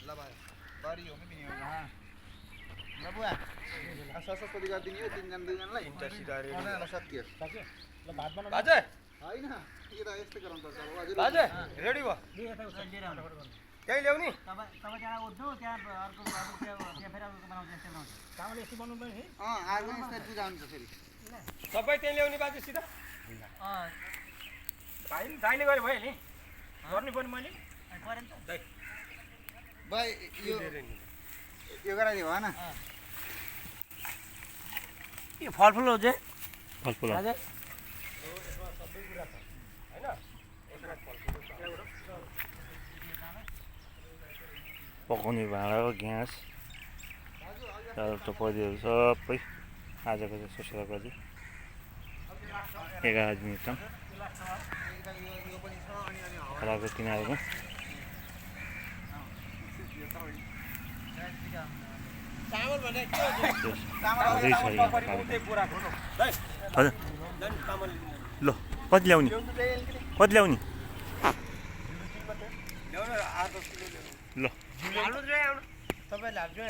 ल भाइ बढी हो नि ल बुवा सस्तो गरिदिने हो तिनजना दुईजनालाई सकियो ल भात बनाउनु बाजे होइन यो त यस्तै गराउनु पर्छ अब हजुर बाजे रेडी भयो लिएर आउनु त्यही ल्याउने तपाईँ त्यहाँ उठ्नु त्यहाँ अर्को त्यहाँ फेरि अर्को बनाउँछ यस्तै बनाउँछ चामल यस्तो बनाउनु पर्ने आज पनि यस्तै पूजा हुन्छ फेरि सबै त्यही ल्याउने बाजे सिधा दाइले गऱ्यो भयो नि गर्नु पर्ने मैले पऱ्यो नि त भाइ यो गराइदियो भएन यो फलफुल हो चाहिँ फलफुल हजुर पकाउने भाँडाको ग्यास टपरीहरू सबै आजको चाहिँ सोसेर बजी 11 मिनट खोलाको किनारमा चामल भने के हो हजुर ल कति ल्याउने ल तपाईँले हाल्छु